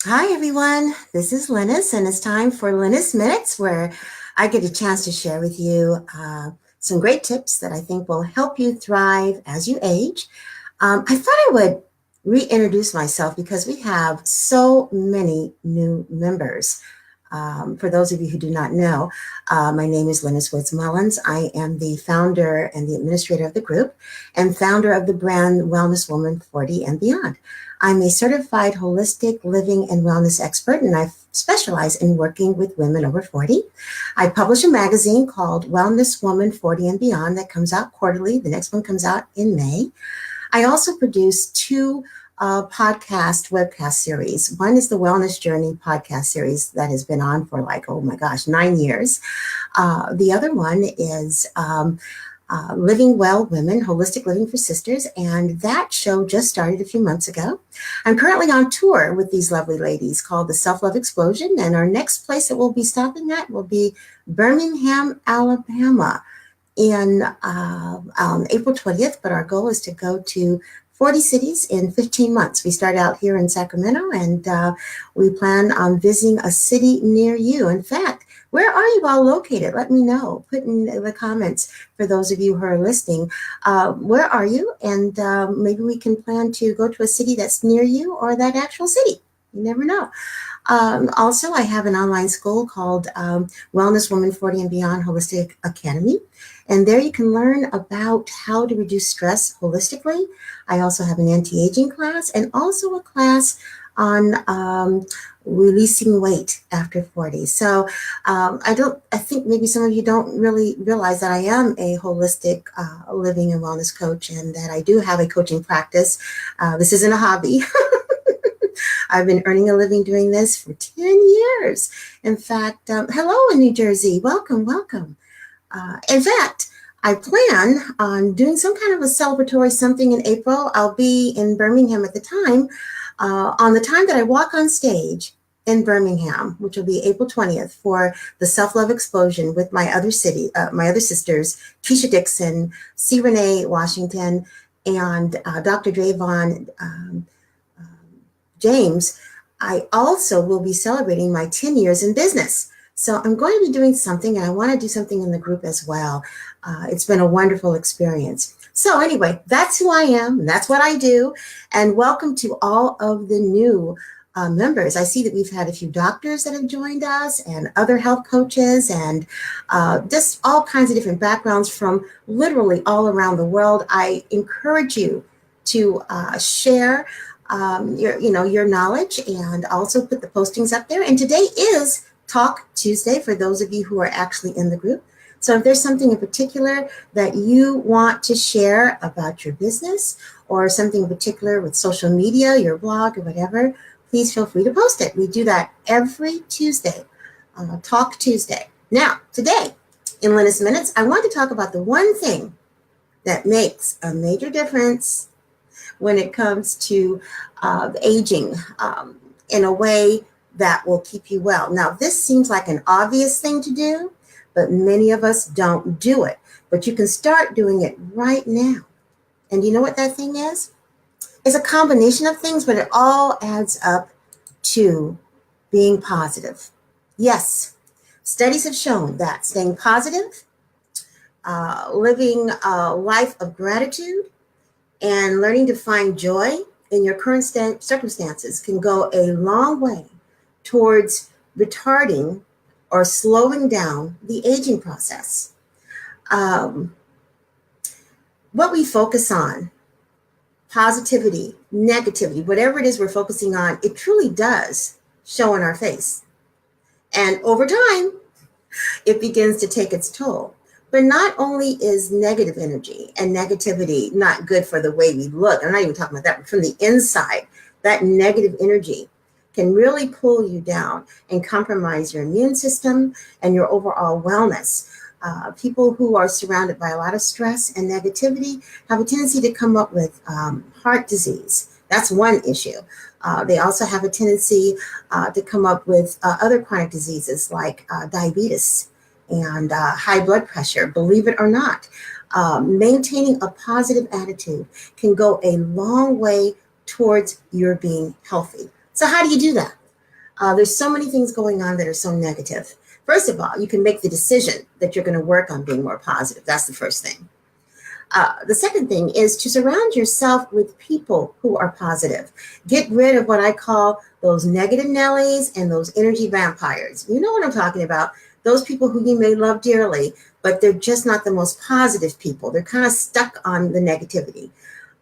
Hi, everyone. This is Linus, and it's time for Linus Minutes, where I get a chance to share with you some great tips that I think will help you thrive as you age. I thought I would reintroduce myself because we have so many new members. For those of you who do not know, my name is Linus Woods Mullins. I am the founder and the administrator of the group and founder of the brand Wellness Woman 40 and Beyond. I'm a certified holistic living and wellness expert, and I specialize in working with women over 40. I publish a magazine called Wellness Woman 40 and Beyond that comes out quarterly. The next one comes out in May. I also produce two webcast series. One is the Wellness Journey podcast series that has been on for oh my gosh, 9 years. The other one is Living Well Women, Holistic Living for Sisters, and that show just started a few months ago. I'm currently on tour with these lovely ladies called the Self Love Explosion, and our next place that we'll be stopping at will be Birmingham, Alabama in April 20th, but our goal is to go to 40 cities in 15 months. We start out here in Sacramento, and we plan on visiting a city near you. In fact, where are you all located? Let me know. Put in the comments for those of you who are listening. Where are you? And maybe we can plan to go to a city that's near you or that actual city. You never know. Also, I have an online school called Wellness Woman 40 and Beyond Holistic Academy. And there you can learn about how to reduce stress holistically. I also have an anti-aging class and also a class on releasing weight after 40. So I think maybe some of you don't really realize that I am a holistic living and wellness coach and that I do have a coaching practice. This isn't a hobby. I've been earning a living doing this for 10 years. In fact, hello in New Jersey. Welcome, welcome. In fact, I plan on doing some kind of a celebratory something in April. I'll be in Birmingham at the time. On the time that I walk on stage in Birmingham, which will be April 20th, for the Self-Love Explosion with my other sisters, Keisha Dixon, C. Renee Washington, and Dr. Drayvon James, I also will be celebrating my 10 years in business. So I'm going to be doing something, and I want to do something in the group as well. It's been a wonderful experience. So anyway, that's who I am. That's what I do. And welcome to all of the new members. I see that we've had a few doctors that have joined us and other health coaches and just all kinds of different backgrounds from literally all around the world. I encourage you to share your knowledge and also put the postings up there. And today is Talk Tuesday for those of you who are actually in the group. So if there's something in particular that you want to share about your business or something in particular with social media, your blog or whatever, please feel free to post it. We do that every Tuesday, Talk Tuesday. Now, today in Linus Minutes, I want to talk about the one thing that makes a major difference when it comes to aging in a way that will keep you well. Now, this seems like an obvious thing to do, but many of us don't do it. But you can start doing it right now. And you know what that thing is? It's a combination of things, but it all adds up to being positive. Yes, studies have shown that staying positive, living a life of gratitude, and learning to find joy in your current circumstances can go a long way towards retarding or slowing down the aging process. What we focus on, positivity, negativity, whatever it is we're focusing on, it truly does show in our face. And over time, it begins to take its toll. But not only is negative energy and negativity not good for the way we look, I'm not even talking about that, but from the inside, that negative energy can really pull you down and compromise your immune system and your overall wellness. People who are surrounded by a lot of stress and negativity have a tendency to come up with heart disease. That's one issue. They also have a tendency to come up with other chronic diseases like diabetes and high blood pressure, believe it or not. Maintaining a positive attitude can go a long way towards your being healthy. So how do you do that? There's so many things going on that are so negative. First of all, you can make the decision that you're going to work on being more positive. That's the first thing. The second thing is to surround yourself with people who are positive. Get rid of what I call those negative Nellies and those energy vampires. You know what I'm talking about. Those people who you may love dearly, but they're just not the most positive people. They're kind of stuck on the negativity.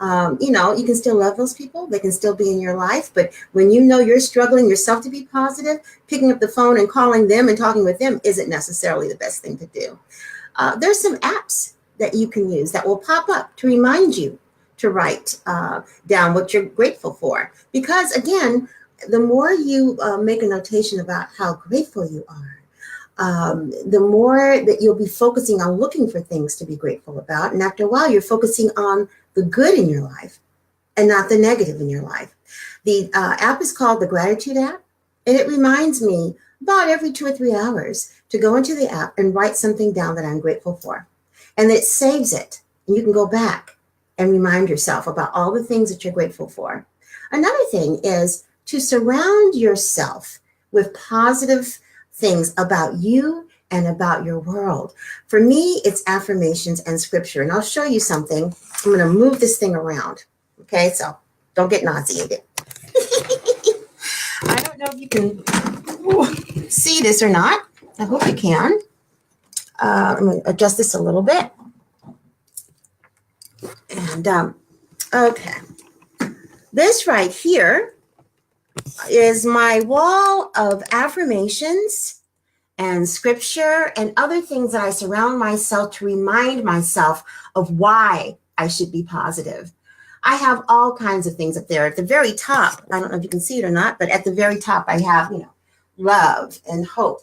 You can still love those people. They can still be in your life. But when you know you're struggling yourself to be positive, picking up the phone and calling them and talking with them isn't necessarily the best thing to do. There's some apps that you can use that will pop up to remind you to write down what you're grateful for. Because again, the more you make a notation about how grateful you are, the more that you'll be focusing on looking for things to be grateful about. And after a while, you're focusing on the good in your life and not the negative in your life. The app is called the Gratitude app, and it reminds me about every 2 or 3 hours to go into the app and write something down that I'm grateful for. And it saves it. And you can go back and remind yourself about all the things that you're grateful for. Another thing is to surround yourself with positive things about you and about your world. For me, it's affirmations and scripture. And I'll show you something. I'm going to move this thing around. Okay, so don't get nauseated. I don't know if you can see this or not. I hope you can. I'm going to adjust this a little bit. And okay, this right here is my wall of affirmations and scripture and other things that I surround myself to remind myself of why I should be positive. I have all kinds of things up there. At the very top, I don't know if you can see it or not, but at the very top, I have, love and hope.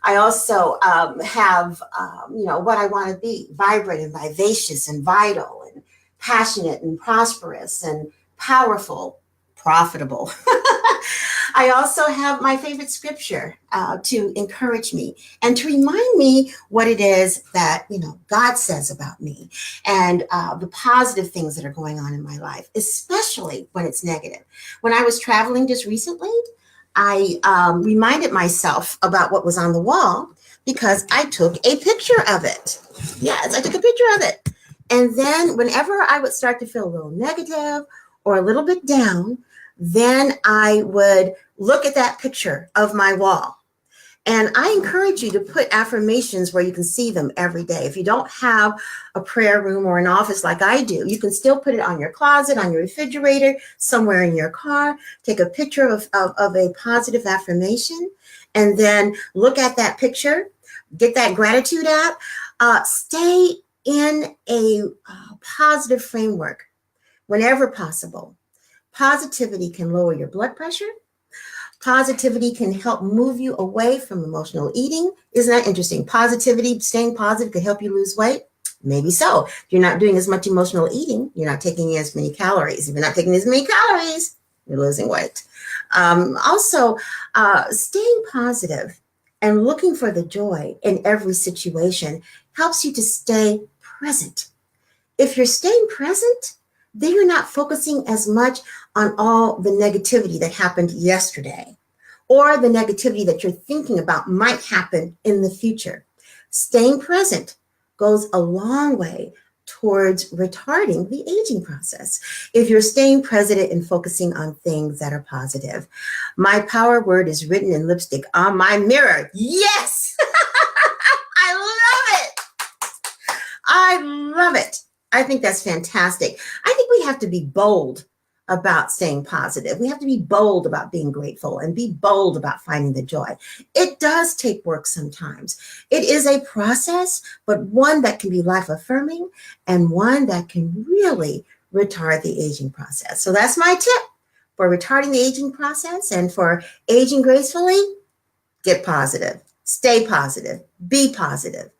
I also have, what I want to be, vibrant and vivacious and vital and passionate and prosperous and powerful, profitable. I also have my favorite scripture to encourage me and to remind me what it is that, God says about me and the positive things that are going on in my life, especially when it's negative. When I was traveling just recently, I reminded myself about what was on the wall because I took a picture of it. Yes, I took a picture of it. And then whenever I would start to feel a little negative or a little bit down, then I would look at that picture of my wall. And I encourage you to put affirmations where you can see them every day. If you don't have a prayer room or an office like I do, you can still put it on your closet, on your refrigerator, somewhere in your car. Take a picture of a positive affirmation and then look at that picture. Get that gratitude app. Stay in a positive framework whenever possible. Positivity can lower your blood pressure. Positivity can help move you away from emotional eating. Isn't that interesting? Positivity, staying positive could help you lose weight. Maybe so. If you're not doing as much emotional eating, you're not taking as many calories. If you're not taking as many calories, you're losing weight. Also, staying positive and looking for the joy in every situation helps you to stay present. If you're staying present, then you're not focusing as much on all the negativity that happened yesterday or the negativity that you're thinking about might happen in the future. Staying present goes a long way towards retarding the aging process if you're staying present and focusing on things that are positive. My power word is written in lipstick on my mirror. Yes! I love it. I love it. I think that's fantastic. I think we have to be bold about staying positive. We have to be bold about being grateful and be bold about finding the joy. It does take work sometimes. It is a process, but one that can be life affirming and one that can really retard the aging process. So that's my tip for retarding the aging process and for aging gracefully. Get positive, stay positive, be positive,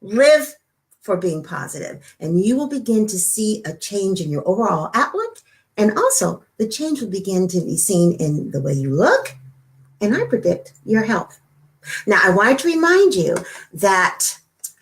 live for being positive, and you will begin to see a change in your overall outlook. And also, the change will begin to be seen in the way you look, and I predict your health. Now, I wanted to remind you that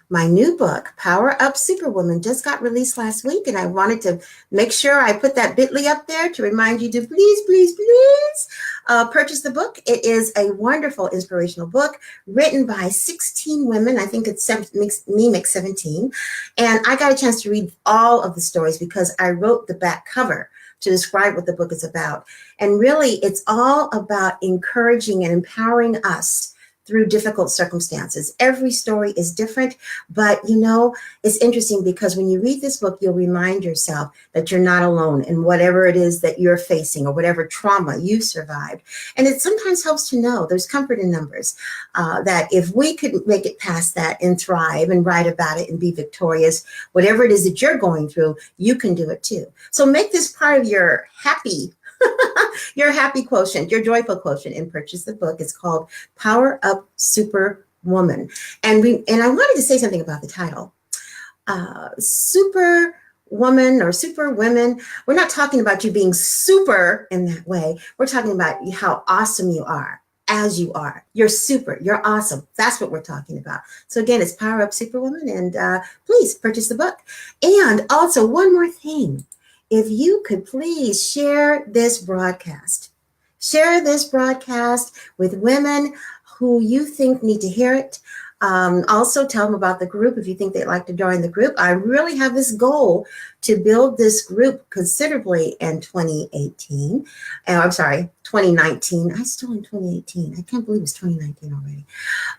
my new book, Power Up Superwoman, just got released last week, and I wanted to make sure I put that bit.ly up there to remind you to please, please, please purchase the book. It is a wonderful inspirational book written by 16 women. I think it's makes 17. And I got a chance to read all of the stories because I wrote the back cover to describe what the book is about. And really, it's all about encouraging and empowering us through difficult circumstances. Every story is different, but it's interesting because when you read this book, you'll remind yourself that you're not alone in whatever it is that you're facing or whatever trauma you've survived. And it sometimes helps to know there's comfort in numbers, that if we could make it past that and thrive and write about it and be victorious, whatever it is that you're going through, you can do it too. So make this part of your happy quotient, your joyful quotient, and purchase the book. It's called Power Up Superwoman. And I wanted to say something about the title. Super woman or super women. We're not talking about you being super in that way. We're talking about how awesome you are as you are. You're super. You're awesome. That's what we're talking about. So again, it's Power Up Superwoman, and please purchase the book. And also one more thing. If you could please share this broadcast. Share this broadcast with women who you think need to hear it. Also tell them about the group if you think they'd like to join the group. I really have this goal to build this group considerably in 2018. I'm sorry, 2019. I'm still in 2018. I can't believe it's 2019 already.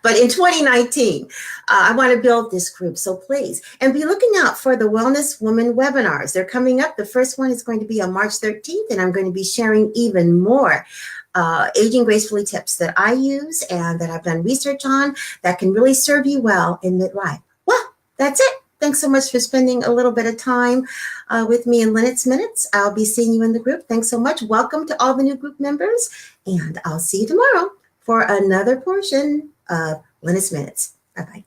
But in 2019, I want to build this group. So please, and be looking out for the Wellness Woman webinars. They're coming up. The first one is going to be on March 13th, and I'm going to be sharing even more aging gracefully tips that I use and that I've done research on that can really serve you well in midlife. Well, that's it. Thanks so much for spending a little bit of time with me in Lynette's Minutes. I'll be seeing you in the group. Thanks so much. Welcome to all the new group members, and I'll see you tomorrow for another portion of Lynette's Minutes. Bye-bye.